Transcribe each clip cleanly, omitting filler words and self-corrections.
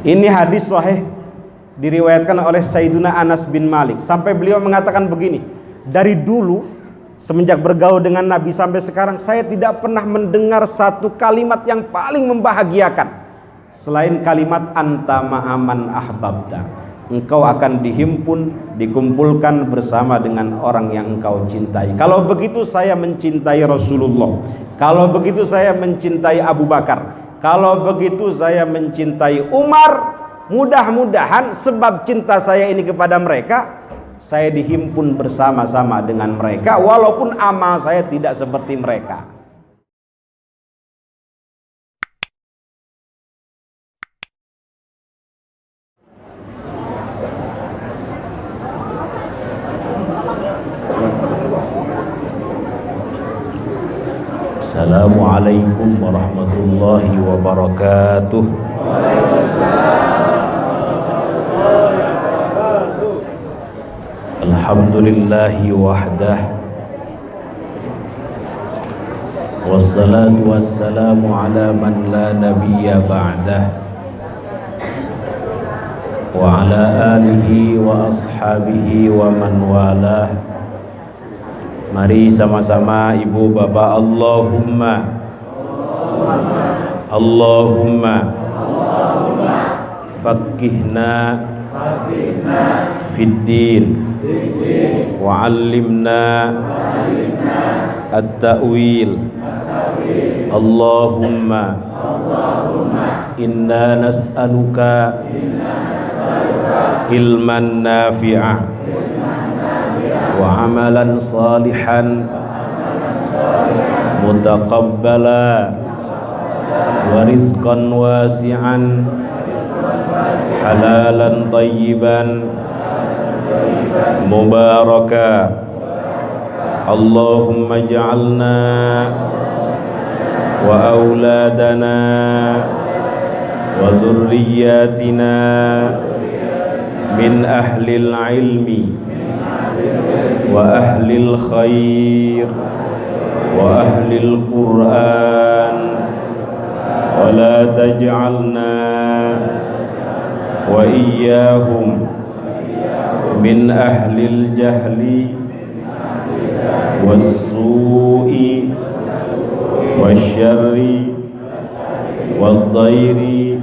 Ini hadis sahih diriwayatkan oleh Sayyiduna Anas bin Malik, sampai beliau mengatakan begini, dari dulu semenjak bergaul dengan Nabi sampai sekarang, saya tidak pernah mendengar satu kalimat yang paling membahagiakan selain kalimat anta ma'aman ahbabta. Engkau akan dikumpulkan bersama dengan orang yang engkau cintai. Kalau begitu saya mencintai Rasulullah. Kalau begitu saya mencintai Abu Bakar. Kalau begitu saya mencintai Umar. Mudah-mudahan sebab cinta saya ini kepada mereka, saya dihimpun bersama-sama dengan mereka, walaupun amal saya tidak seperti mereka. Assalamualaikum warahmatullahi wabarakatuh. Alhamdulillahi wahdah, wassalatu wassalamu ala man la nabiyya ba'dah, wa ala alihi wa ashabihi wa man walah. Mari sama-sama ibu bapak Allahumma faqihna fiddin wa 'allimna at-ta'wil. Allahumma inna nas'aluka ilman nafi'a wa amalan salihan mutaqabbala wa rizqan wasi'an halalan tayyiban mubaraka. Allahumma ja'alna wa auladana wa dhurriyyatina min ahlil ilmi wa ahlil khair wa ahlil Qur'an, wa la taj'alna wa iyyahum min ahlil jahli was-su'i wasyarri wad-dairi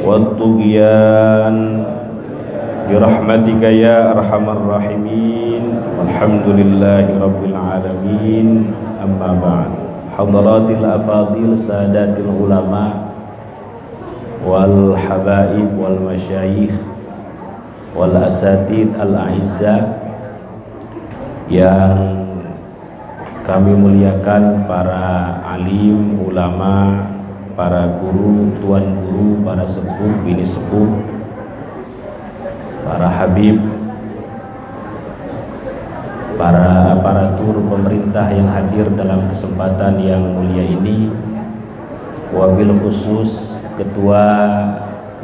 wad-tughyan birahmatika ya arhamar rahimin. Walhamdulillahi rabbil alamin. Amma ba'd. Hadaratil afadil sadatil ulama wal habaib wal masyayikh wal asatid al a'izza yang kami muliakan, para alim, ulama, para guru, tuan guru, para sepuh, bini sepuh, para habib, para aparatur pemerintah yang hadir dalam kesempatan yang mulia ini, wabil khusus Ketua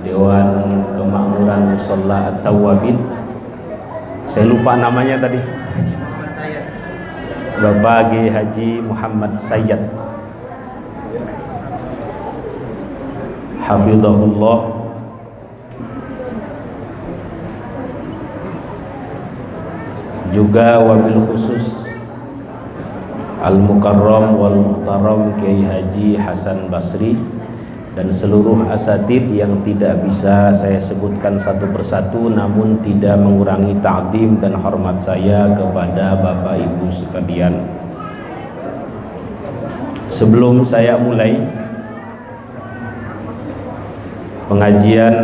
Dewan Kemakmuran Musholla At-Tawwabin, saya lupa namanya tadi, Bapak Haji Muhammad Sayyad, hafizahullah. Juga wabil khusus Al-Mukarram wal Muhtaram Kiai Haji Hasan Basri dan seluruh asatid yang tidak bisa saya sebutkan satu persatu, namun tidak mengurangi ta'zim dan hormat saya kepada Bapak Ibu sekalian. Sebelum saya mulai pengajian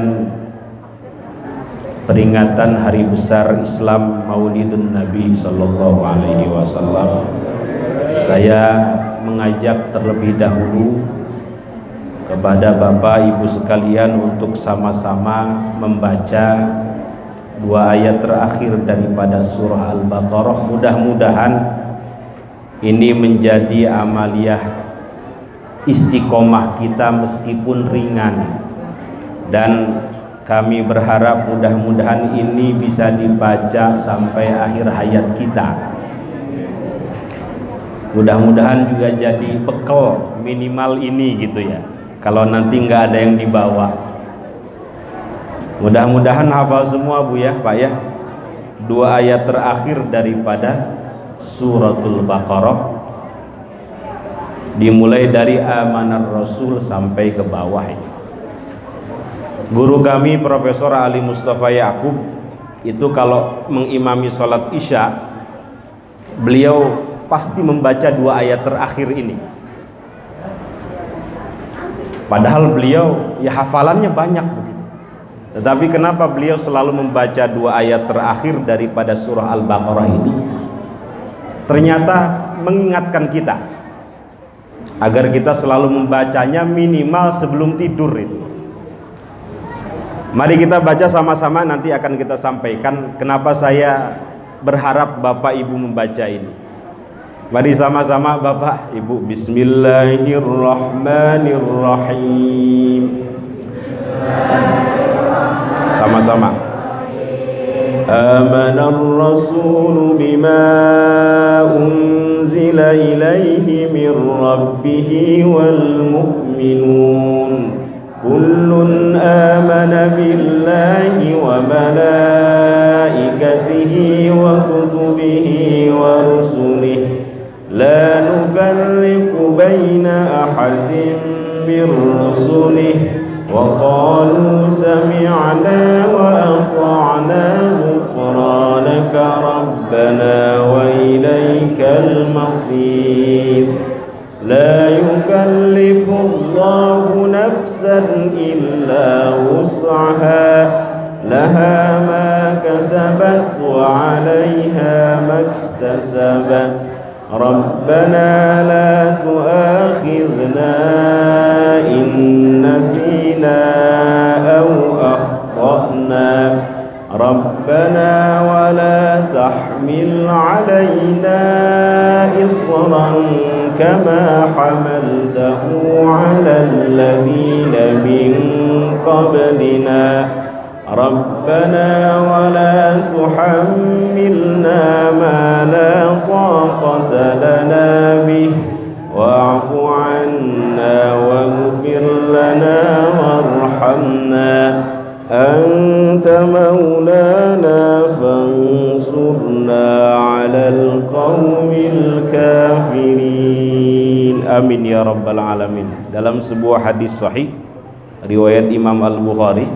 peringatan hari besar Islam Maulidun Nabi Sallallahu Alaihi Wasallam, saya mengajak terlebih dahulu kepada Bapak Ibu sekalian untuk sama-sama membaca dua ayat terakhir daripada surah Al-Baqarah. Mudah-mudahan ini menjadi amaliyah istiqomah kita meskipun ringan, dan kami berharap mudah-mudahan ini bisa dibaca sampai akhir hayat kita. Mudah-mudahan juga jadi bekal minimal ini gitu ya. Kalau nanti nggak ada yang dibawa, Mudah-mudahan hafal semua Bu ya, Pak ya. 2 ayat terakhir daripada suratul Baqarah, dimulai dari amanar Rasul sampai ke bawah ini. Guru kami Profesor Ali Mustafa Yakub itu kalau mengimami sholat Isya, beliau pasti membaca 2 ayat terakhir ini. Padahal beliau ya hafalannya banyak begitu. Tetapi kenapa beliau selalu membaca 2 ayat terakhir daripada surah Al-Baqarah ini? Ternyata mengingatkan kita agar kita selalu membacanya minimal sebelum tidur itu. Mari kita baca sama-sama, nanti akan kita sampaikan kenapa saya berharap Bapak Ibu membaca ini. Mari sama-sama Bapak Ibu. Bismillahirrahmanirrahim. Sama-sama. Amanar Rasul bima unzila ilaihi min rabbih wal mu'minun kullun amana billahi wa malaikatihi wa kutubihi wa rusulihi la nufarriqu baina ahadin min rusulihi wa qalu sami'na wa ata'na ghufranaka rabbana wa ilaikal masir. لا يكلف الله نفسا إلا وسعها لها ما كسبت وعليها ما اكتسبت ربنا لا تؤاخذنا إن نسينا أو أخطأنا ربنا ولا تحمل علينا إصرا كما حملته على الذين من قبلنا ربنا ولا تحملنا ما لا طاقة لنا به واعف عنا واغفر لنا وارحمنا أنت مولانا فانصرنا على القوم الكافرين. Amin ya rabbal alamin. Dalam sebuah hadis sahih riwayat Imam Al-Bukhari,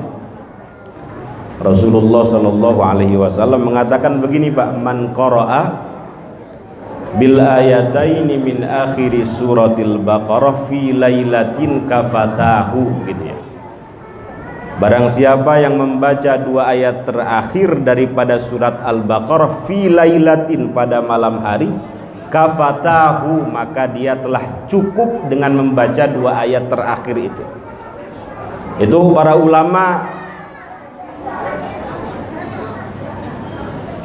Rasulullah sallallahu alaihi wasallam mengatakan begini Pak, man qara'a bil ayataini min akhiri suratil Baqarah fi lailatin kafatahu, gitu ya. Barang siapa yang membaca 2 ayat terakhir daripada surat Al-Baqarah fi lailatin, pada malam hari, kafatahu, maka dia telah cukup dengan membaca 2 ayat terakhir itu. Itu para ulama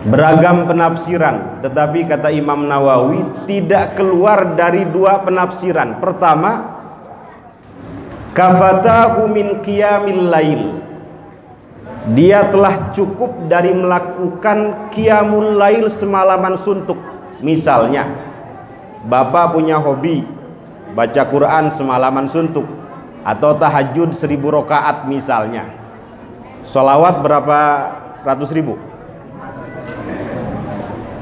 beragam penafsiran, tetapi kata Imam Nawawi tidak keluar dari 2 penafsiran. Pertama, kafatahu min qiyamil lail, dia telah cukup dari melakukan qiyamul lail semalaman suntuk. Misalnya Bapak punya hobi baca Quran semalaman suntuk, atau tahajud 1000 rakaat misalnya, sholawat berapa ratus ribu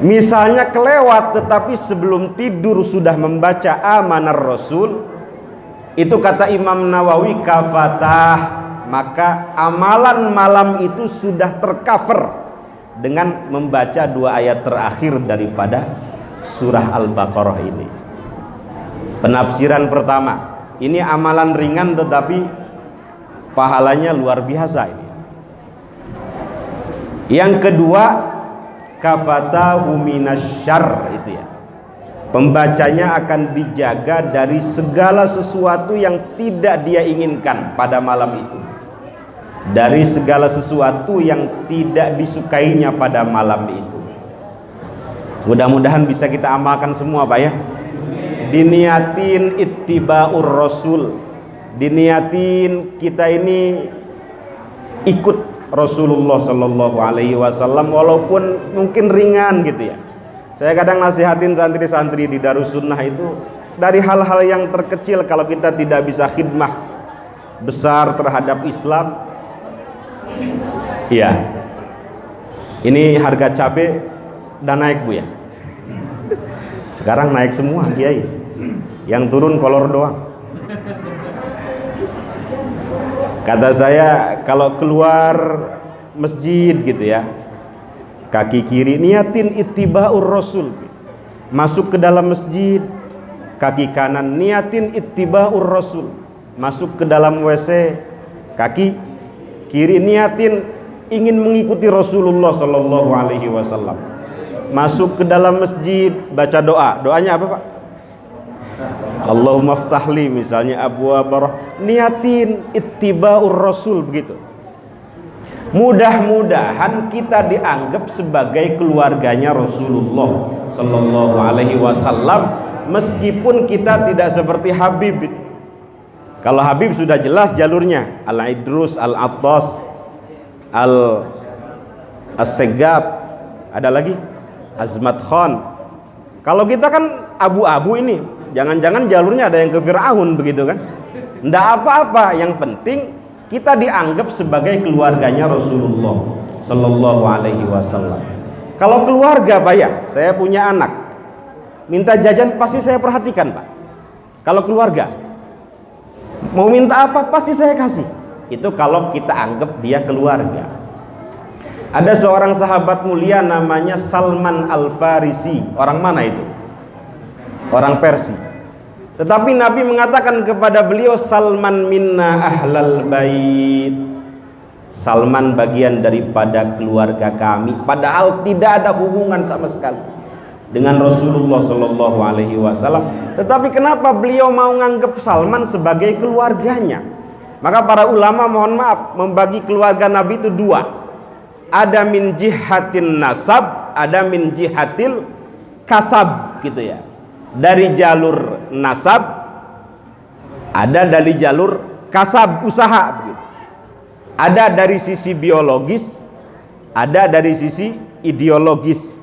misalnya kelewat, tetapi sebelum tidur sudah membaca amanar Rasul, itu kata Imam Nawawi kafatah, maka amalan malam itu sudah tercover dengan membaca 2 ayat terakhir daripada surah Al-Baqarah ini. Penafsiran pertama, ini amalan ringan tetapi pahalanya luar biasa ini. Yang kedua, kafatahu minasyarr, itu ya, pembacanya akan dijaga dari segala sesuatu yang tidak dia inginkan pada malam itu, dari segala sesuatu yang tidak disukainya pada malam itu. Mudah-mudahan bisa kita amalkan semua Pak ya. Diniatin ittiba'ur rasul, diniatin kita ini ikut Rasulullah Shallallahu Alaihi Wasallam, walaupun mungkin ringan gitu ya. Saya kadang nasihatin santri-santri di Darussunnah itu dari hal-hal yang terkecil. Kalau kita tidak bisa khidmah besar terhadap Islam, Iya. Ini harga cabai udah naik Bu ya. Sekarang naik semua Kiai. Yang turun kolor doang. Kata saya kalau keluar masjid gitu ya, kaki kiri niatin ittiba'ur rasul. Masuk ke dalam masjid, kaki kanan niatin ittiba'ur rasul. Masuk ke dalam WC, kaki kiri niatin ingin mengikuti Rasulullah Sallallahu Alaihi Wasallam. Masuk ke dalam masjid, baca doa. Doanya apa Pak? Allahumma ftahli misalnya abwaab, niatin ittiba'ur rasul begitu. Mudah-mudahan kita dianggap sebagai keluarganya Rasulullah Sallallahu Alaihi Wasallam, meskipun kita tidak seperti Habib. Kalau Habib sudah jelas jalurnya, Al-Idrus, Al-Attas, As-Segab, ada lagi Azmat Khan. Kalau kita kan abu-abu ini, jangan-jangan jalurnya ada yang ke Fir'aun begitu kan? Nggak apa-apa, yang penting kita dianggap sebagai keluarganya Rasulullah Sallallahu Alaihi Wasallam. Kalau keluarga Pak ya, saya punya anak, minta jajan pasti saya perhatikan Pak. Kalau keluarga mau minta apa pasti saya kasih. Itu kalau kita anggap dia keluarga. Ada seorang sahabat mulia namanya Salman Al-Farisi. Orang mana itu? Orang Persia. Tetapi Nabi mengatakan kepada beliau, Salman minna ahlal bait. Salman bagian daripada keluarga kami. Padahal tidak ada hubungan sama sekali dengan Rasulullah Sallallahu Alaihi Wasallam. Tetapi kenapa beliau mau menganggap Salman sebagai keluarganya? Maka para ulama mohon maaf membagi keluarga Nabi itu dua. Ada min jihatin nasab, ada min jihatil kasab gitu ya. Dari jalur nasab, ada dari jalur kasab, usaha begitu. Ada dari sisi biologis, ada dari sisi ideologis.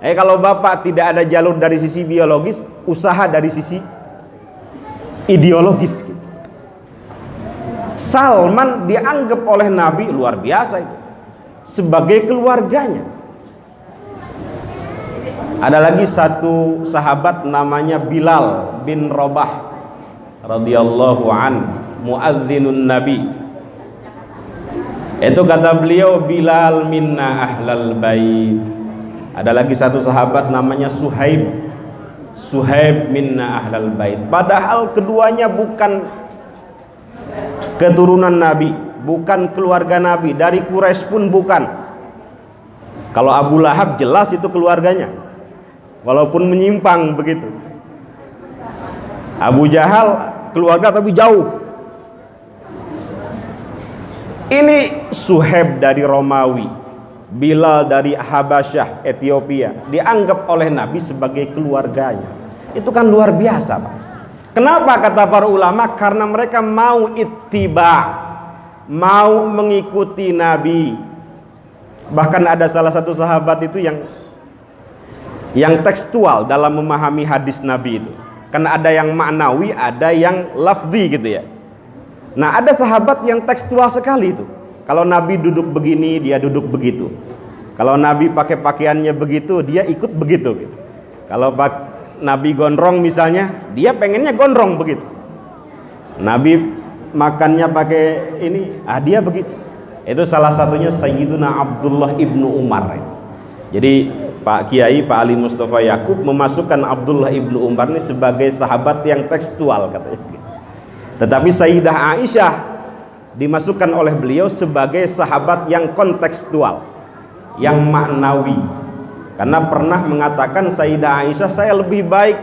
Kalau Bapak tidak ada jalur dari sisi biologis, usaha dari sisi ideologis gitu. Salman dianggap oleh Nabi luar biasa itu, sebagai keluarganya. Ada lagi satu sahabat namanya Bilal bin Rabah radhiyallahu an, muadzinun Nabi. Itu kata beliau, Bilal minna ahlal bait. Ada lagi satu sahabat namanya Suhaib minna ahlal bait. Padahal keduanya bukan keturunan Nabi, bukan keluarga Nabi, dari Quraisy pun bukan. Kalau Abu Lahab jelas itu keluarganya, walaupun menyimpang begitu. Abu Jahal keluarga tapi jauh. Ini Suhaib dari Romawi, Bilal dari Habasyah, Ethiopia, dianggap oleh Nabi sebagai keluarganya. Itu kan luar biasa Pak. Kenapa kata para ulama? Karena mereka mau ittiba, mau mengikuti Nabi. Bahkan ada salah satu sahabat itu yang tekstual dalam memahami hadis Nabi itu. Karena ada yang maknawi, ada yang lafzi gitu ya. Nah, ada sahabat yang tekstual sekali itu. Kalau Nabi duduk begini, dia duduk begitu. Kalau Nabi pakai pakaiannya begitu, dia ikut begitu gitu. Kalau Nabi gondrong misalnya, dia pengennya gondrong begitu. Nabi makannya pakai ini, dia begitu. Itu salah satunya Sayyiduna Abdullah ibnu Umar. Jadi Pak Kiai, Pak Ali Mustafa Yakub memasukkan Abdullah ibnu Umar ini sebagai sahabat yang tekstual katanya. Tetapi Sayyidah Aisyah dimasukkan oleh beliau sebagai sahabat yang kontekstual, yang maknawi. Karena pernah mengatakan Sayyidah Aisyah, saya lebih baik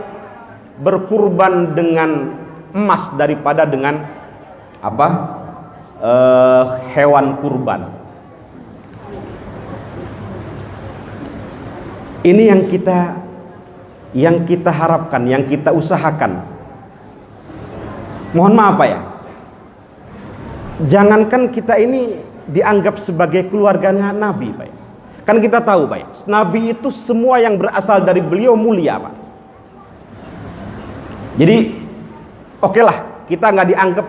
berkurban dengan emas daripada dengan hewan kurban. Ini yang kita harapkan, yang kita usahakan. Mohon maaf Pak ya, jangankan kita ini dianggap sebagai keluarganya Nabi Pak ya. Kan kita tahu Pak ya, Nabi itu semua yang berasal dari beliau mulia Pak. Jadi oke lah, kita nggak dianggap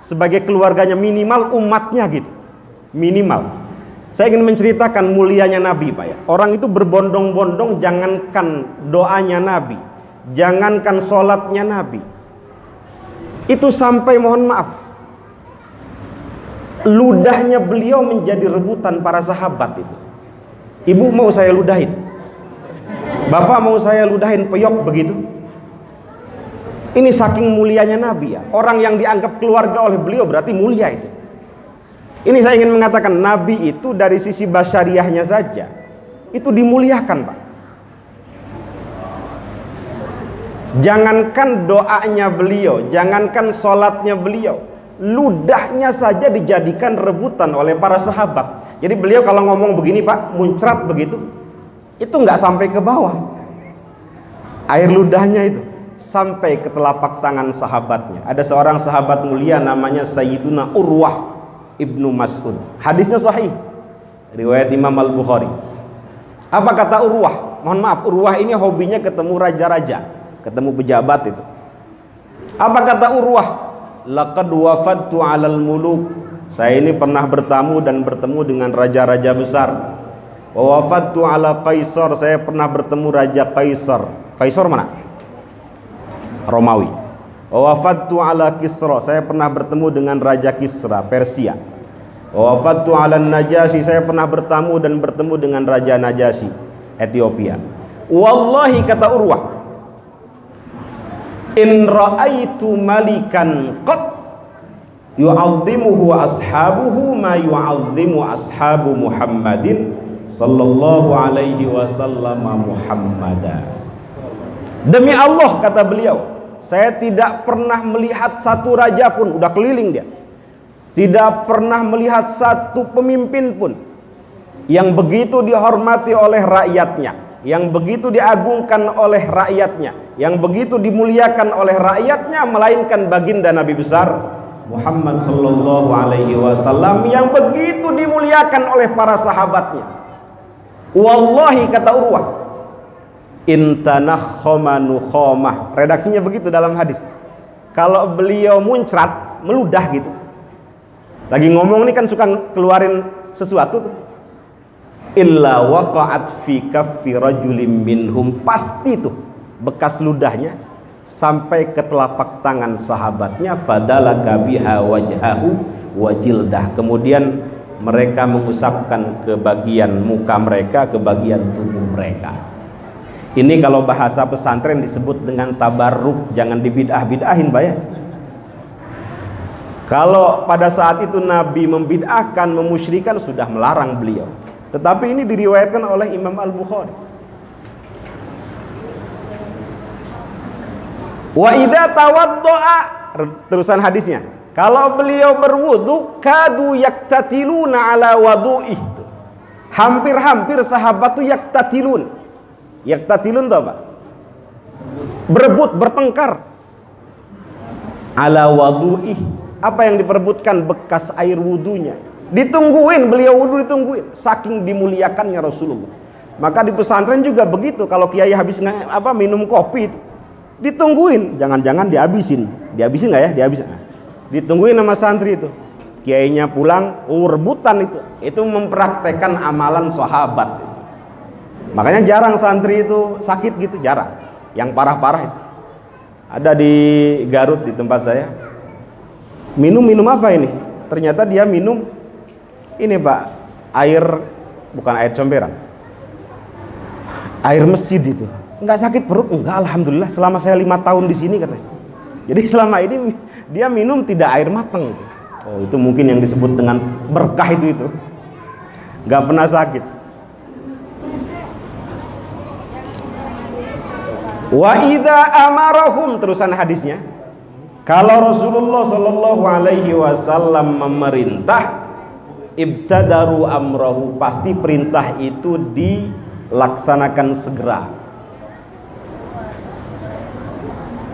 sebagai keluarganya, minimal umatnya gitu. minimal. Saya ingin menceritakan mulianya Nabi, Pak ya. Orang itu berbondong-bondong, jangankan doanya Nabi, jangankan sholatnya Nabi, itu sampai mohon maaf, ludahnya beliau menjadi rebutan para sahabat itu. Ibu mau saya ludahin, bapak mau saya ludahin, peyok begitu. Ini saking mulianya Nabi ya. Orang yang dianggap keluarga oleh beliau berarti mulia itu. Ini saya ingin mengatakan Nabi itu dari sisi basyariahnya saja itu dimuliakan, Pak. Jangankan doanya beliau, jangankan sholatnya beliau, ludahnya saja dijadikan rebutan oleh para sahabat. Jadi beliau kalau ngomong begini, Pak, muncrat begitu, itu nggak sampai ke bawah, air ludahnya itu sampai ke telapak tangan sahabatnya. Ada seorang sahabat mulia namanya Sayyiduna Urwah Ibnu Mas'ud. Hadisnya sahih, riwayat Imam Al-Bukhari. Apa kata Urwah? Mohon maaf, Urwah ini hobinya ketemu raja-raja, ketemu pejabat itu. Apa kata Urwah? Laqad wafadtu 'alal muluk. Saya ini pernah bertamu dan bertemu dengan raja-raja besar. Wa wafadtu 'ala Kaisar. Saya pernah bertemu Raja Kaisar. Kaisar mana? Romawi. Wa wafadtu 'ala Kisra. Saya pernah bertemu dengan Raja Kisra, Persia. Wa wafadtu 'ala Najasyi. Saya pernah bertamu dan bertemu dengan Raja Najasyi, Ethiopia. Wallahi, kata Urwah, in ra'aitu malikan qad yu'azzimuhu ashabuhu ma yu'azzimu ashabu Muhammadin sallallahu alaihi wasallam Muhammadan. Demi Allah, kata beliau, saya tidak pernah melihat satu raja pun, udah keliling dia, tidak pernah melihat satu pemimpin pun yang begitu dihormati oleh rakyatnya, yang begitu diagungkan oleh rakyatnya, yang begitu dimuliakan oleh rakyatnya, melainkan baginda Nabi besar Muhammad sallallahu alaihi wasallam yang begitu dimuliakan oleh para sahabatnya. Wallahi, kata Urwah, intanakhoma nukhomah. Redaksinya begitu dalam hadis. Kalau beliau muncrat, meludah gitu, lagi ngomong nih kan suka keluarin sesuatu tuh, illa waqa'at fi kaffi rajulin minhum, pasti tuh bekas ludahnya sampai ke telapak tangan sahabatnya. Fadalaka biha wajhahu wa jildah. Kemudian mereka mengusapkan ke bagian muka mereka, ke bagian tubuh mereka. Ini kalau bahasa pesantren disebut dengan tabarruk. Jangan dibidah-bidahin, Pak ya. Kalau pada saat itu Nabi membid'ahkan, memusyrikan, sudah melarang beliau. Tetapi ini diriwayatkan oleh Imam Al-Bukhari. Wa idza tawaddo'a, terusan hadisnya, kalau beliau berwudu, kadu yaktatiluna ala wadu'ih. Hampir-hampir sahabat itu yaktatilun. Yaktatilun itu apa? Berebut, bertengkar. Ala wadu'ih. Apa yang diperebutkan? Bekas air wudunya. Ditungguin, beliau wudu ditungguin. Saking dimuliakannya Rasulullah. Maka di pesantren juga begitu. Kalau kiai habis minum kopi itu, ditungguin, jangan-jangan dihabisin. Dihabisin nggak ya? Dihabisin. Ditungguin sama santri itu. Kiainya pulang, rebutan itu. Itu mempraktekkan amalan sahabat. Makanya jarang santri itu sakit gitu, jarang. Yang parah-parah itu. Ada di Garut di tempat saya. Minum apa ini? Ternyata dia minum ini, Pak, air, bukan air comberan, air masjid itu. Enggak sakit perut? Enggak, alhamdulillah, selama saya 5 tahun di sini, katanya. Jadi selama ini dia minum tidak air mateng. Oh, itu mungkin yang disebut dengan berkah itu. Enggak pernah sakit. Wa idza amarahum, terusan hadisnya, kalau Rasulullah sallallahu alaihi wasallam memerintah, ibtadaru amrahu, pasti perintah itu dilaksanakan segera.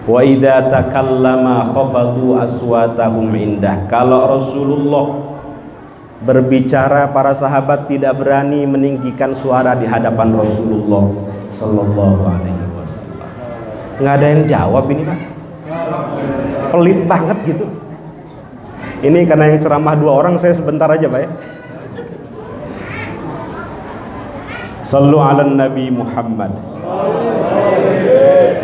Wa idza takallama khafadu aswatahum indah, kalau Rasulullah berbicara, para sahabat tidak berani meninggikan suara di hadapan Rasulullah sallallahu alaihi wasallam. Nggak ada yang jawab ini, Pak. Pelit banget gitu. Ini karena yang ceramah 2 orang, saya sebentar aja, Pak ya. Sallu ala Nabi Muhammad.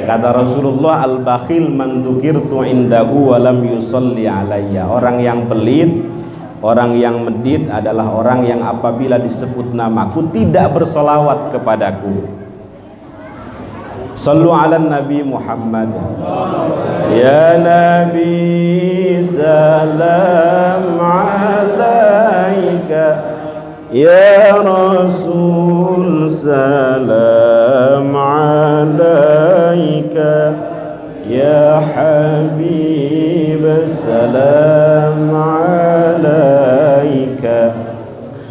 Kata Rasulullah, al-bakhil man dzukirtu indahu wa lam yusalli alayya. Orang yang pelit, orang yang medit adalah orang yang apabila disebut namaku tidak bersolawat kepadaku. Sallu ala Nabi Muhammad. Ya Nabi salam alaika, ya Rasul salam alaika, ya Habib salam alaika,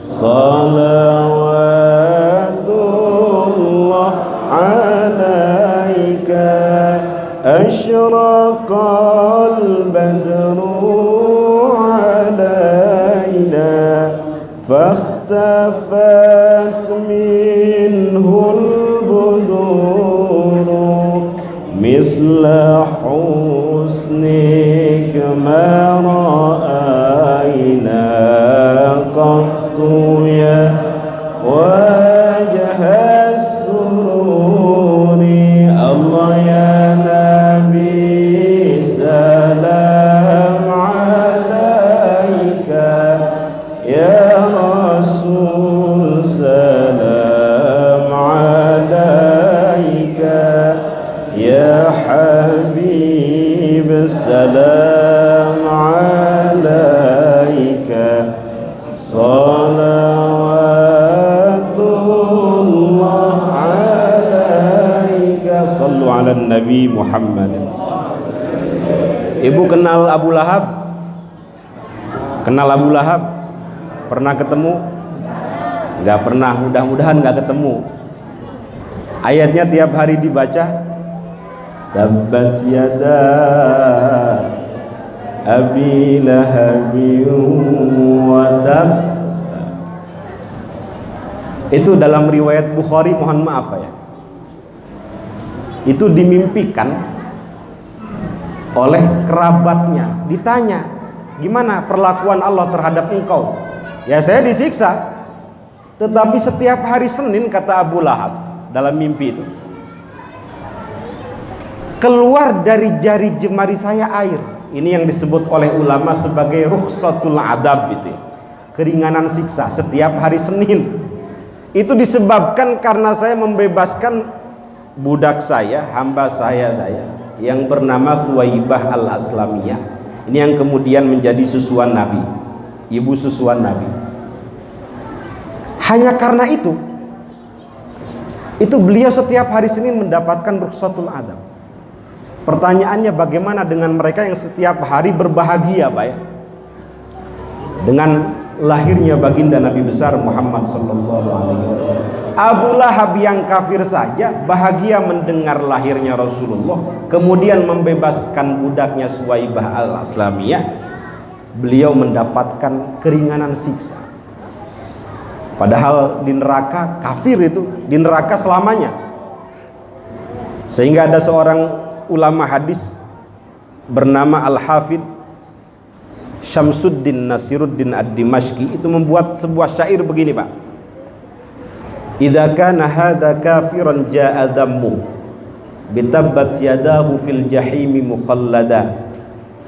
salawatullah alaika, asyraqal badru alaina, فاختفت منه البدور مثل حسنك ما رأينا قط يا وجه السرور. الله يا نبي سلام عليك، يا رسول سلام عليك، يا حبيب سلام عليك، صلوات الله عليك. صلوا على النبي محمد. Ibu kenal Abu Lahab? Kenal Abu Lahab? Pernah ketemu? Enggak pernah, mudah-mudahan enggak ketemu. Ayatnya tiap hari dibaca. Tabbat yada Abi Lahabi wa tab. Itu dalam riwayat Bukhari, mohon maaf ya. Itu dimimpikan oleh kerabatnya. Ditanya, gimana perlakuan Allah terhadap engkau? Ya saya disiksa. Tetapi setiap hari Senin, kata Abu Lahab dalam mimpi itu, keluar dari jari jemari saya air. Ini yang disebut oleh ulama sebagai rukhsatul adab itu ya. Keringanan siksa setiap hari Senin. Itu disebabkan karena saya membebaskan budak saya, hamba saya yang bernama Suwaibah al-Aslamiyah. Ini yang kemudian menjadi susuan Nabi, ibu susuan Nabi. Hanya karena itu beliau setiap hari Senin mendapatkan rukhsatul adab. Pertanyaannya, bagaimana dengan mereka yang setiap hari berbahagia, Pak ya? Dengan lahirnya baginda Nabi besar Muhammad sallallahu alaihi wasallam. Abu Lahab yang kafir saja bahagia mendengar lahirnya Rasulullah, kemudian membebaskan budaknya Suwaibah al-Aslamiyah. Beliau mendapatkan keringanan siksa. Padahal di neraka kafir itu, di neraka selamanya. Sehingga ada seorang ulama hadis bernama Al-Hafidh Syamsuddin Nasiruddin Ad-Dimashqi, itu membuat sebuah syair begini, Pak. Idza kana hadza kafiran jaa dammu bitabbat yadahu fil jahimi mukhallada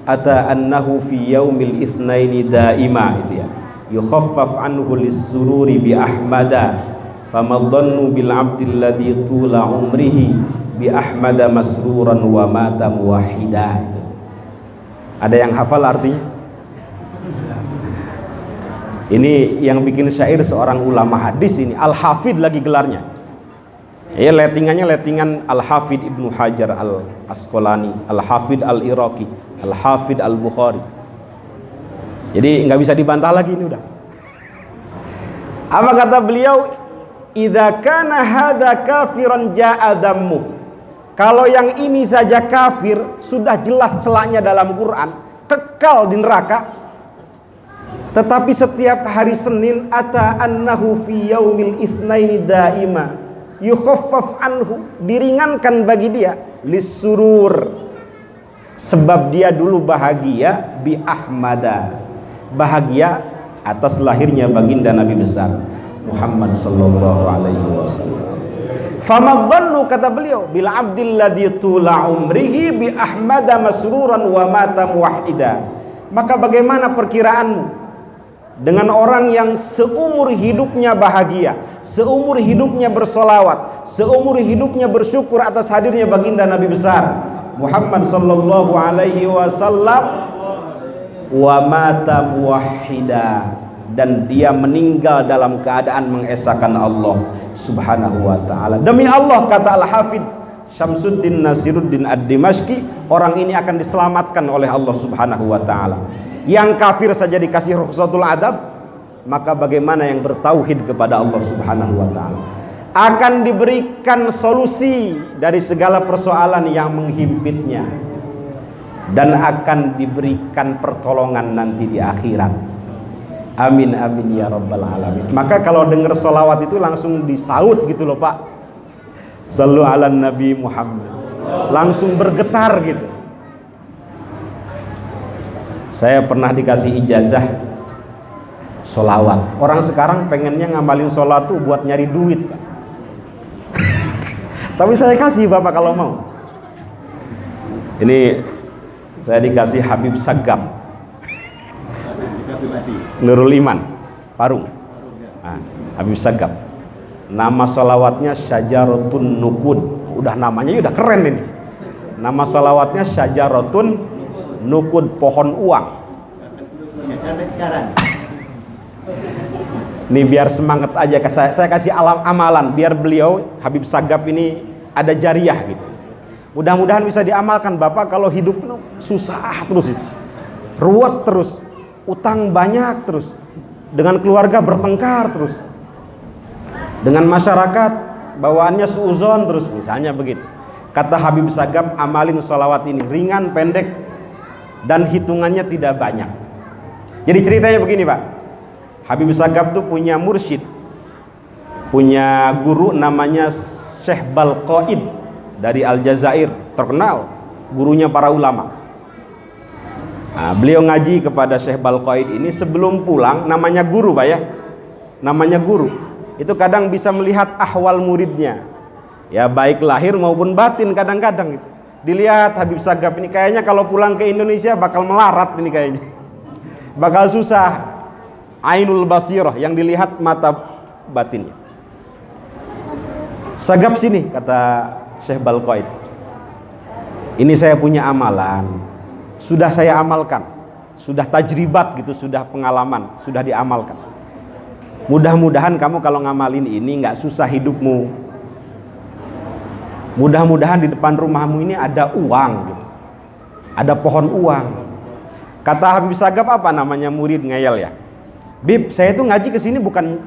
ata annahu fi yaumil itsnaini daima, itu ya. Yukhaffaf anhu lis-sururi bi ahmada famadhannu bil abdil ladzi tula umrihi bi ahmada masruran wa mata muwahhida. Ada yang hafal artinya? Ini yang bikin syair seorang ulama hadis ini, Al-Hafidh lagi gelarnya. Ya, lettingannya lettingan Al-Hafidh Ibnu Hajar Al-Asqalani, Al-Hafidh Al-Iraqi, Al-Hafidh Al-Bukhari. Jadi nggak bisa dibantah lagi ini udah. Apa kata beliau? Idza kana hadza kafiran jaa dammu. Kalau yang ini saja kafir, sudah jelas celaknya dalam Quran, kekal di neraka. Tetapi setiap hari Senin ata annahu fi yaumil itsnaini daima yukhaffaf anhu, diringankan bagi dia lisurur, sebab dia dulu bahagia bi ahmada, bahagia atas lahirnya baginda Nabi besar, Muhammad sallallahu alaihi wasallam. Famadhannu, kata beliau, bil abdil ladzi tula umrihi bi ahmada masruran wa mata muwahhida. Maka bagaimana perkiraanmu dengan orang yang seumur hidupnya bahagia, seumur hidupnya bersolawat, seumur hidupnya bersyukur atas hadirnya baginda Nabi besar Muhammad sallallahu alaihi wasallam, wa mata muwahhida, dan dia meninggal dalam keadaan mengesahkan Allah subhanahu wa ta'ala. Demi Allah, kata Al-Hafidh Syamsuddin Nasiruddin Ad-Dimashqi, orang ini akan diselamatkan oleh Allah subhanahu wa ta'ala. Yang kafir saja dikasih rukhsatul adab, maka bagaimana yang bertauhid kepada Allah subhanahu wa ta'ala? Akan diberikan solusi dari segala persoalan yang menghimpitnya, dan akan diberikan pertolongan nanti di akhirat. Amin amin ya rabbal alamin. Maka kalau dengar solawat itu langsung disaut gitu loh Pak. Sallu ala Nabi Muhammad. Langsung bergetar gitu. Saya pernah dikasih ijazah solawat. Orang sekarang pengennya ngamalin sholat tuh buat nyari duit Pak. Tapi saya kasih Bapak kalau mau. Ini saya dikasih Habib Sagap, Nurul Iman Parung. Nah, Habib Sagap. Nama salawatnya Syajaratun Nukud. Udah namanya udah keren ini. Nama salawatnya Syajaratun Nukud, pohon uang. Ini biar semangat aja, saya kasih amalan biar beliau Habib Sagap ini ada jariah gitu. Mudah-mudahan bisa diamalkan Bapak kalau hidup susah terus itu. Ruwet terus. Utang banyak terus, dengan keluarga bertengkar terus, dengan masyarakat bawaannya suuzon terus, misalnya begitu. Kata Habib Sagap, amalin sholawat ini, ringan, pendek, dan hitungannya tidak banyak. Jadi ceritanya begini Pak, Habib Sagap tuh punya mursyid, punya guru namanya Syekh Balqaid dari Aljazair, terkenal, gurunya para ulama. Nah, beliau ngaji kepada Syekh Balqaid ini sebelum pulang, namanya guru Pak ya, namanya guru itu kadang bisa melihat ahwal muridnya ya, baik lahir maupun batin. Kadang-kadang gitu dilihat Habib Sagap ini kayaknya kalau pulang ke Indonesia bakal melarat ini, kayaknya bakal susah. Ainul basirah, yang dilihat mata batinnya. Sagap sini, kata Syekh Balqaid, ini saya punya amalan, sudah saya amalkan, sudah tajribat gitu, sudah pengalaman, sudah diamalkan. Mudah-mudahan kamu kalau ngamalin ini nggak susah hidupmu. Mudah-mudahan di depan rumahmu ini ada uang gitu, ada pohon uang. Kata Habib Sagap, apa namanya murid ngeyel ya, Bib, saya tuh ngaji ke sini bukan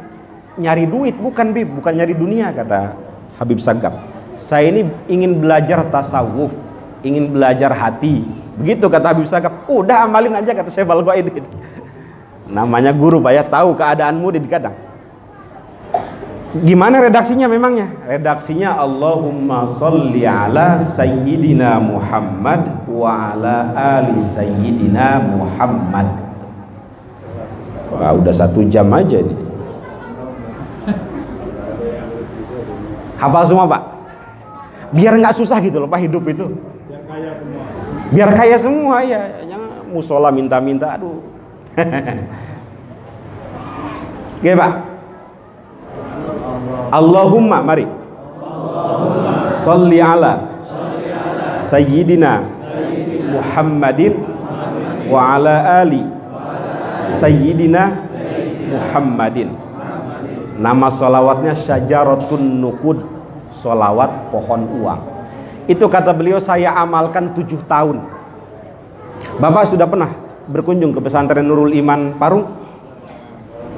nyari duit, bukan Bib, bukan nyari dunia, kata Habib Sagap. Saya ini ingin belajar tasawuf, ingin belajar hati. Begitu kata Habib Sagap. Udah amalin aja, kata Syekh Balqaid. Namanya guru Pak ya, tahu keadaan murid kadang. Gimana redaksinya memangnya? Redaksinya Allahumma sholli ala sayyidina Muhammad wa ala ali sayyidina Muhammad. Wah, udah 1 jam aja nih. Hafal semua Pak? Biar nggak susah gitu loh Pak hidup itu. Biar kaya semua ya. Jangan musola minta-minta, aduh. Oke Pak. Allahumma, mari. Sholli ala sayyidina Muhammadin wa ala ali sayyidina Muhammadin. Nama sholawatnya Syajaratun Nukud, sholawat pohon uang. Itu kata beliau saya amalkan 7 tahun. Bapak sudah pernah berkunjung ke pesantren Nurul Iman Parung?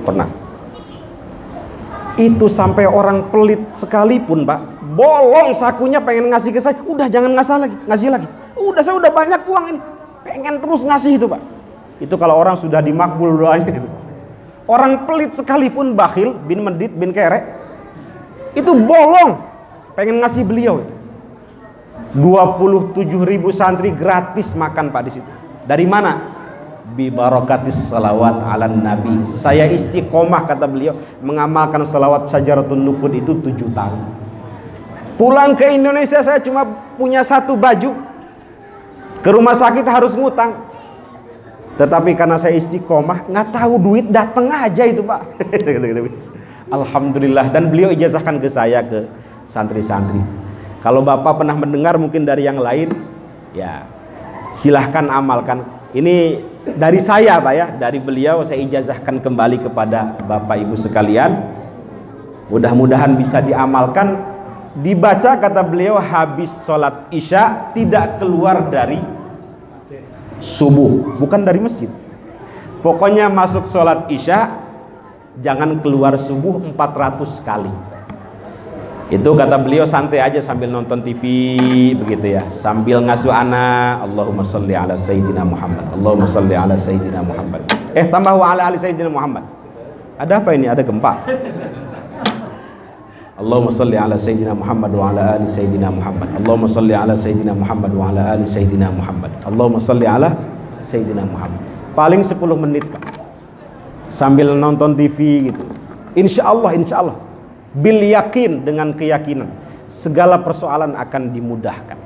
Pernah. Itu sampai orang pelit sekalipun Pak, bolong sakunya pengen ngasih ke saya, udah jangan ngasih lagi. Udah, saya udah banyak uang ini, pengen terus ngasih itu Pak. Itu kalau orang sudah dimakbul doanya itu. Orang pelit sekalipun, bakhil bin medit bin kerek, itu bolong pengen ngasih beliau itu. 27.000 santri gratis makan Pak di situ. Dari mana? bi barakatis salawat ala nabi. Saya istiqomah, kata beliau, mengamalkan salawat Syajaratun Nuqud itu 7 tahun. Pulang ke Indonesia saya cuma punya 1 baju. Ke rumah sakit harus ngutang. Tetapi karena saya istiqomah, nggak tahu duit datang aja itu, Pak. Alhamdulillah. Dan beliau ijazahkan ke saya, ke santri-santri. Kalau Bapak pernah mendengar mungkin dari yang lain, ya silahkan amalkan. Ini dari saya, Pak, ya, dari beliau saya ijazahkan kembali kepada Bapak Ibu sekalian. Mudah-mudahan bisa diamalkan. Dibaca, kata beliau, habis sholat isya, tidak keluar dari subuh, bukan dari masjid. Pokoknya masuk sholat isya, jangan keluar subuh 400 kali. Itu kata beliau santai aja sambil nonton TV begitu ya, sambil ngasuh anak. Allahumma sholli ala sayyidina Muhammad, Allahumma sholli ala sayyidina Muhammad. Tambah wa ala ali sayyidina Muhammad. Ada apa ini? Ada gempa. Allahumma sholli ala sayyidina Muhammad wa ala ali sayyidina Muhammad. Allahumma sholli ala sayyidina Muhammad wa ala ali sayyidina Muhammad. Allahumma sholli ala sayyidina Muhammad. Paling 10 menit, Pak. Sambil nonton TV gitu. Insya Allah bil yakin, dengan keyakinan segala persoalan akan dimudahkan.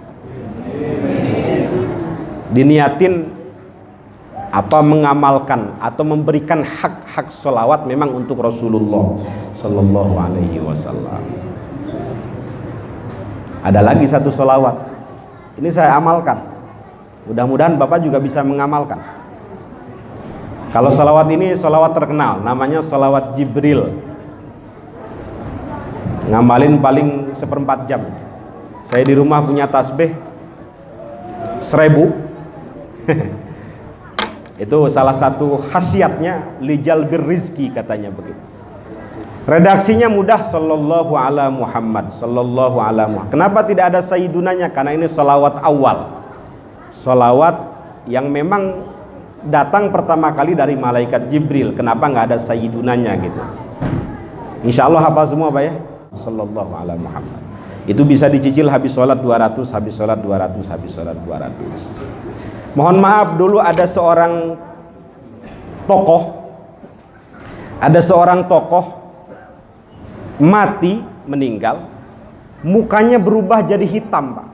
Diniatin mengamalkan atau memberikan hak-hak sholawat memang untuk Rasulullah Sallallahu Alaihi Wasallam. Ada lagi 1 sholawat, ini saya amalkan. Mudah-mudahan Bapak juga bisa mengamalkan. Kalau sholawat ini sholawat terkenal, namanya sholawat Jibril. Ngamalin paling 1/4 jam. Saya di rumah punya tasbih 1000. Itu salah satu khasiatnya, lijal birrizki katanya begitu. Redaksinya mudah, sallallahu ala Muhammad, sallallahu ala Muhammad. Kenapa tidak ada sayyidunanya? Karena ini salawat awal, salawat yang memang datang pertama kali dari malaikat Jibril. Kenapa nggak ada sayyidunanya gitu? Insya Allah hafal semua, Pak, ya. Sallallahu ala Muhammad. Itu bisa dicicil habis sholat 200, habis sholat 200, habis sholat 200. Mohon maaf, dulu ada seorang tokoh mati, meninggal, mukanya berubah jadi hitam, Pak.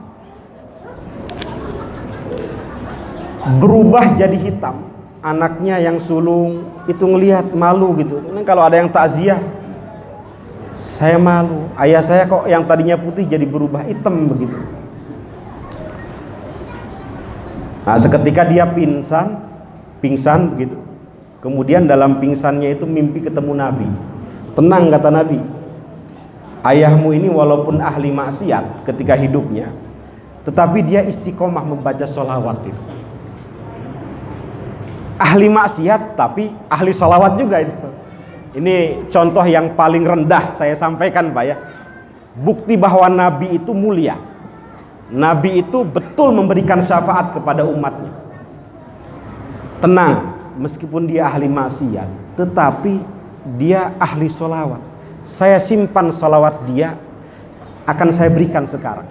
Berubah jadi hitam. Anaknya yang sulung itu ngelihat malu gitu. Ini kalau ada yang takziah, saya malu. Ayah saya kok yang tadinya putih jadi berubah hitam begitu. Nah, seketika dia pingsan begitu. Kemudian dalam pingsannya itu mimpi ketemu Nabi. Tenang, kata Nabi, ayahmu ini walaupun ahli maksiat ketika hidupnya, tetapi dia istiqomah membaca sholawat itu. Ahli maksiat tapi ahli sholawat juga itu. Ini contoh yang paling rendah saya sampaikan, Pak, ya. Bukti bahwa Nabi itu mulia. Nabi itu betul memberikan syafaat kepada umatnya. Tenang, meskipun dia ahli maksiat, tetapi dia ahli sholawat. Saya simpan sholawat dia, akan saya berikan sekarang.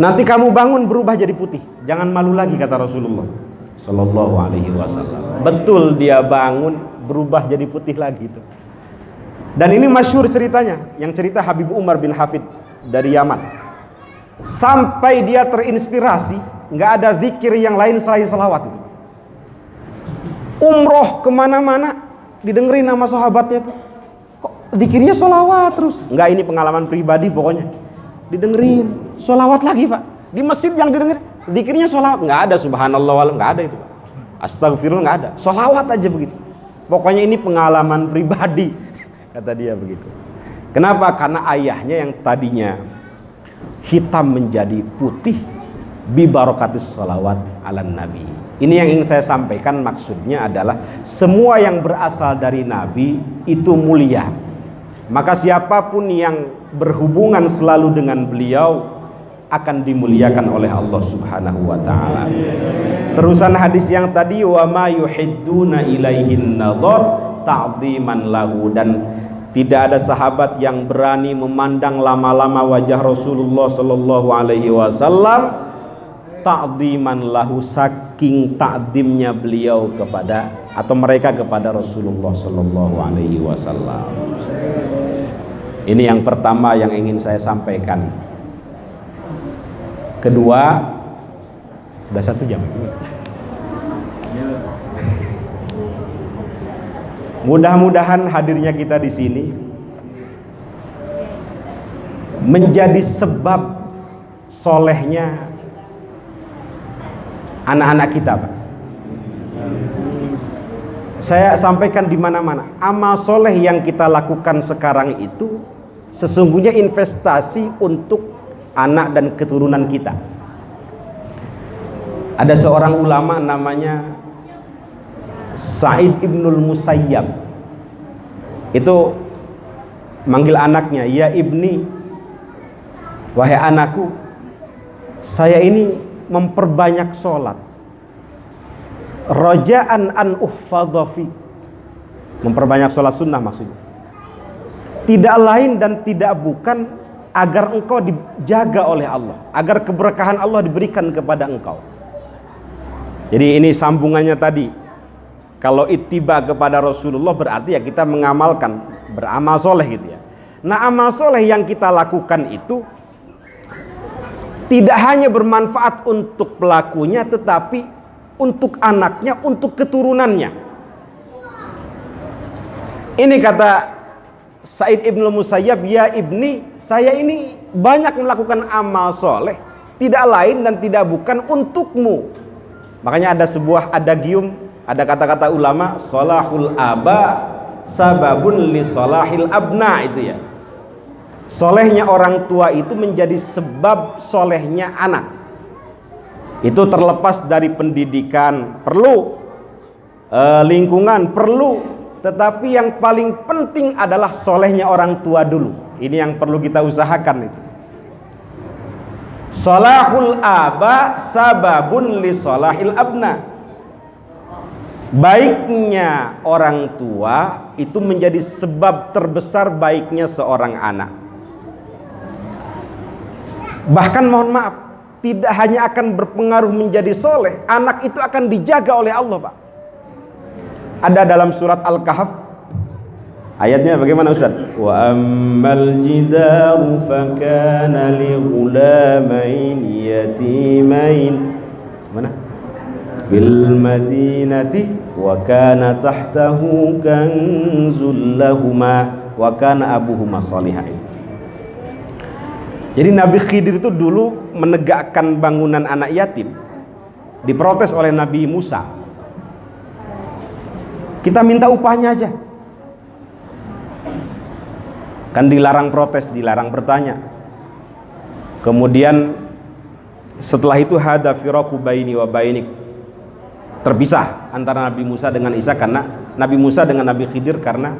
Nanti kamu bangun berubah jadi putih, jangan malu lagi, kata Rasulullah Sallallahu Alaihi Wasallam. Betul, dia bangun berubah jadi putih lagi itu. Dan ini masyhur ceritanya, yang cerita Habib Umar bin Hafid dari Yaman. Sampai dia terinspirasi, nggak ada zikir yang lain selain salawat itu. Umroh kemana-mana didengerin nama sahabatnya tuh, kok zikirnya salawat terus. Nggak, ini pengalaman pribadi pokoknya. Didengerin salawat lagi, Pak. Di masjid yang didengerin zikirnya salawat, nggak ada subhanallah, nggak ada itu, Pak. Astagfirullah, nggak ada, salawat aja begitu. Pokoknya ini pengalaman pribadi, kata dia begitu. Kenapa? Karena ayahnya yang tadinya hitam menjadi putih bi barakatis sholawat ala nabi. Ini yang ingin saya sampaikan, maksudnya adalah semua yang berasal dari Nabi itu mulia. Maka siapapun yang berhubungan selalu dengan beliau akan dimuliakan oleh Allah Subhanahu wa taala. Terusan hadis yang tadi, wa ma yuhidduna ilaihin nadhar ta'dhiman lahu, dan tidak ada sahabat yang berani memandang lama-lama wajah Rasulullah sallallahu alaihi wasallam ta'dhiman lahu, saking saking takdimnya beliau kepada atau mereka kepada Rasulullah Sallallahu Alaihi Wasallam. Ini yang pertama yang ingin saya sampaikan. Kedua, udah 1 jam. Mudah-mudahan hadirnya kita di sini menjadi sebab solehnya anak-anak kita, Pak. Saya sampaikan di mana-mana, amal soleh yang kita lakukan sekarang itu sesungguhnya investasi untuk anak dan keturunan kita. Ada seorang ulama namanya Sa'id Ibnul Musayyab. Itu manggil anaknya, ya ibni, wahai anakku, saya ini memperbanyak sholat, roja'an an uhfadhafi, memperbanyak sholat sunnah maksudnya, tidak lain dan tidak bukan agar engkau dijaga oleh Allah, agar keberkahan Allah diberikan kepada engkau. Jadi ini sambungannya tadi. Kalau ittiba kepada Rasulullah berarti ya kita mengamalkan, beramal soleh gitu ya. Nah, amal soleh yang kita lakukan itu tidak hanya bermanfaat untuk pelakunya, tetapi untuk anaknya, untuk keturunannya. Ini kata Sa'id Ibnul Musayyab, ya ibni, saya ini banyak melakukan amal soleh, tidak lain dan tidak bukan untukmu. Makanya ada sebuah adagium, ada kata-kata ulama, solahul aba sababun li solahil abna, itu ya. Solehnya orang tua itu menjadi sebab solehnya anak. Itu terlepas dari pendidikan, perlu, lingkungan, perlu. Tetapi yang paling penting adalah solehnya orang tua dulu. Ini yang perlu kita usahakan itu. Solahul aba sababun li solahil abna. Baiknya orang tua itu menjadi sebab terbesar baiknya seorang anak. Bahkan mohon maaf, tidak hanya akan berpengaruh menjadi soleh, anak itu akan dijaga oleh Allah, Pak. Ada dalam surat Al-Kahf, ayatnya bagaimana Ustaz? Wa ammal jidaru fakana li ghulamain yatimain, mana? Fil madinati wa kana tahtahu kanzul lahuma wa kana abuhuma shalihan. Jadi Nabi Khidir itu dulu menegakkan bangunan anak yatim, diprotes oleh Nabi Musa. Kita minta upahnya aja. Kan dilarang protes, dilarang bertanya. Kemudian setelah itu hada firaku baini wa bainik, terpisah antara Nabi Musa dengan Isa, karena Nabi Musa dengan Nabi Khidir karena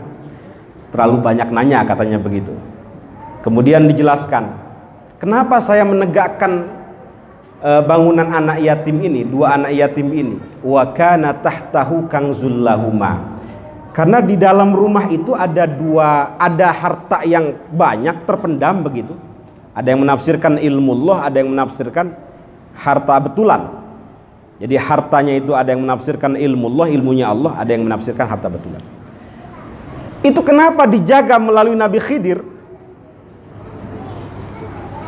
terlalu banyak nanya, katanya begitu. Kemudian dijelaskan, kenapa saya menegakkan bangunan anak yatim ini, 2 anak yatim ini, wa kana tahtahu kanzul lahuma, karena di dalam rumah itu ada harta yang banyak terpendam begitu. Ada yang menafsirkan ilmullah, ada yang menafsirkan harta betulan. Jadi hartanya itu ada yang menafsirkan ilmullah, ilmunya Allah, ada yang menafsirkan harta betulan. Itu kenapa dijaga melalui Nabi Khidir?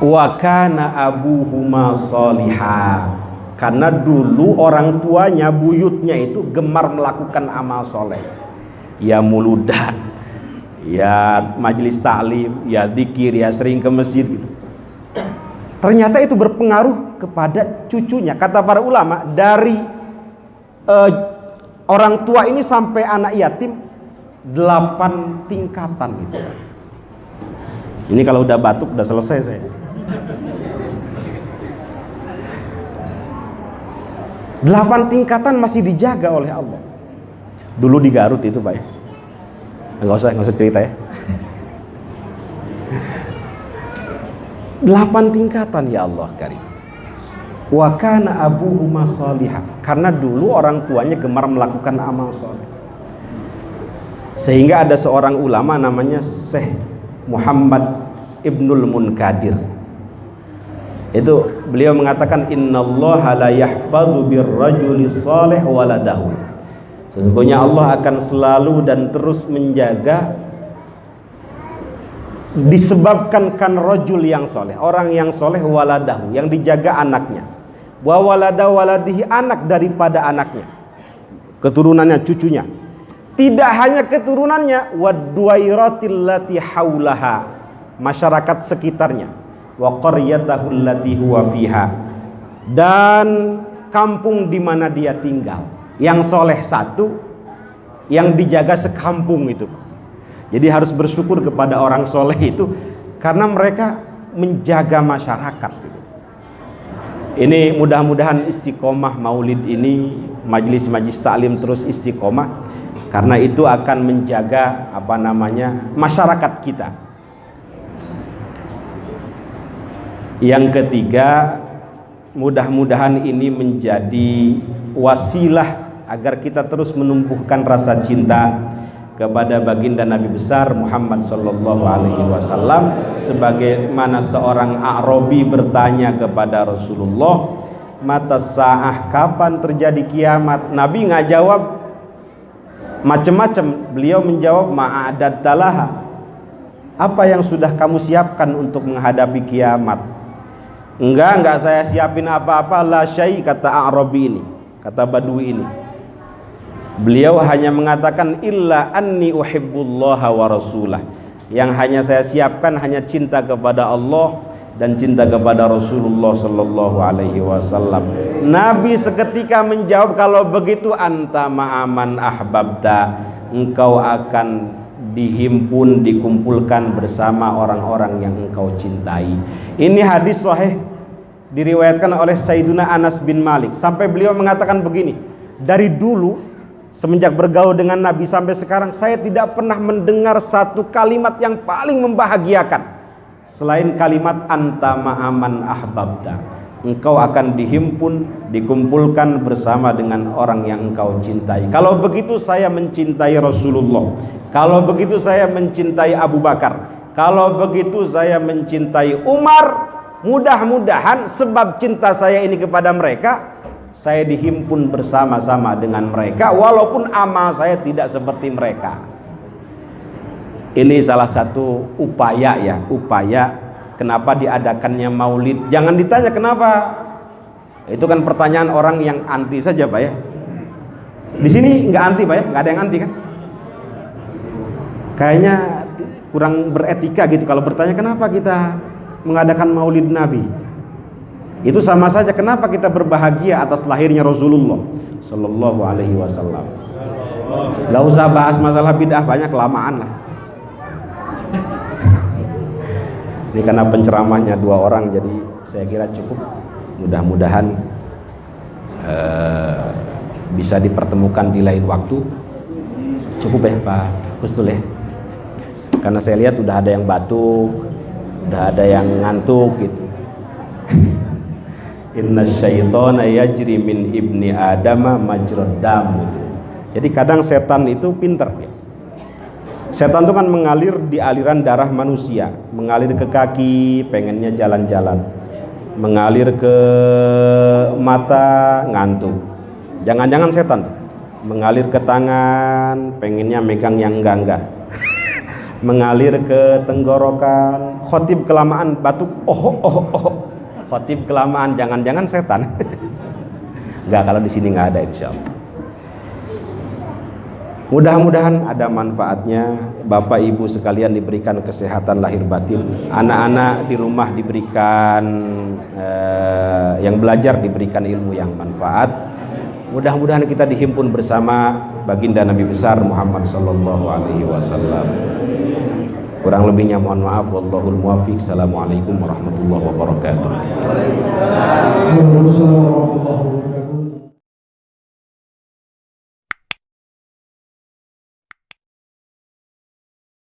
Wa kana abuhuma shaliha, karena dulu orang tuanya, buyutnya itu gemar melakukan amal soleh. Ya muludan, ya majelis taklim, ya dzikir, ya sering ke masjid gitu. Ternyata itu berpengaruh kepada cucunya. Kata para ulama, dari orang tua ini sampai anak yatim 8 tingkatan gitu. Ini kalau udah batuk udah selesai saya. 8 tingkatan masih dijaga oleh Allah. Dulu di Garut itu, Pak ya. Nggak usah cerita ya. 8 tingkatan, ya Allah karim. Wa kana abuhuma shalihan, karena dulu orang tuanya gemar melakukan amal soleh. Sehingga ada seorang ulama namanya Syekh Muhammad Ibnul Munkadir. Itu beliau mengatakan innallaha la yahfadzu birrajuli shalih waladahu. Sesungguhnya Allah akan selalu dan terus menjaga disebabkan kan rajul yang soleh, orang yang soleh waladahu, yang dijaga anaknya. Wa walada waladihi, anak daripada anaknya, keturunannya, cucunya. Tidak hanya keturunannya, wadduwairatil lati haulaha, masyarakat sekitarnya, wa qaryatahu allati huwa fiha, dan kampung di mana dia tinggal. Yang soleh satu, yang dijaga sekampung itu. Jadi harus bersyukur kepada orang soleh itu, karena mereka menjaga masyarakat gitu. Ini mudah-mudahan istiqomah maulid ini, majelis-majelis taklim terus istiqomah, karena itu akan menjaga masyarakat kita. Yang ketiga, mudah-mudahan ini menjadi wasilah agar kita terus menumbuhkan rasa cinta kepada baginda Nabi besar Muhammad sallallahu alaihi wasallam, sebagaimana seorang A'rabi bertanya kepada Rasulullah, mata sa'ah, kapan terjadi kiamat? Nabi nggak jawab macam-macam, beliau menjawab ma'adad talaha, apa yang sudah kamu siapkan untuk menghadapi kiamat? Enggak saya siapin apa-apa, la syai, kata A'rabi ini, kata Badui ini. Beliau hanya mengatakan illa anni uhibbullaha wa rasulah, yang hanya saya siapkan hanya cinta kepada Allah dan cinta kepada Rasulullah sallallahu alaihi wasallam. Nabi seketika menjawab, kalau begitu anta ma'aman ahbabta, engkau akan dihimpun, dikumpulkan bersama orang-orang yang engkau cintai. Ini hadis sahih diriwayatkan oleh Sayyiduna Anas bin Malik, sampai beliau mengatakan begini, dari dulu semenjak bergaul dengan Nabi sampai sekarang, saya tidak pernah mendengar satu kalimat yang paling membahagiakan selain kalimat anta ma'aman ahbabta, engkau akan dihimpun, dikumpulkan bersama dengan orang yang engkau cintai. Kalau begitu saya mencintai Rasulullah, kalau begitu saya mencintai Abu Bakar, kalau begitu saya mencintai Umar. Mudah-mudahan sebab cinta saya ini kepada mereka, saya dihimpun bersama-sama dengan mereka, walaupun amal saya tidak seperti mereka. Ini salah satu upaya kenapa diadakannya maulid. Jangan ditanya kenapa, itu kan pertanyaan orang yang anti saja Pak ya. Di sini nggak anti Pak ya, nggak ada yang anti kan? Kayaknya kurang beretika gitu kalau bertanya kenapa kita mengadakan maulid Nabi. Itu sama saja kenapa kita berbahagia atas lahirnya Rasulullah sallallahu alaihi wasallam. Gak usah bahas masalah bid'ah, banyak kelamaan lah. Ini karena penceramahnya 2 orang, jadi saya kira cukup. Mudah-mudahan bisa dipertemukan di lain waktu. Cukup ya Pak Kustul ya. Karena saya lihat udah ada yang batuk, udah ada yang ngantuk gitu. Inna syaitana yajri min ibni adama majrad dam. Jadi kadang setan itu pinter ya. Setan itu kan mengalir di aliran darah manusia, mengalir ke kaki, pengennya jalan-jalan, mengalir ke mata, ngantuk. Jangan-jangan setan mengalir ke tangan, pengennya megang yang enggak-enggak, mengalir ke tenggorokan, khotib kelamaan batuk, khotib kelamaan, jangan-jangan setan. Enggak, kalau di sini nggak ada insyaallah. Mudah-mudahan ada manfaatnya. Bapak Ibu sekalian diberikan kesehatan lahir batin, anak-anak di rumah diberikan yang belajar diberikan ilmu yang manfaat. Mudah-mudahan kita dihimpun bersama baginda Nabi besar Muhammad sallallahu alaihi wasallam. Kurang lebihnya mohon maaf. Wallahul muwaffiq. Assalamualaikum warahmatullahi wabarakatuh.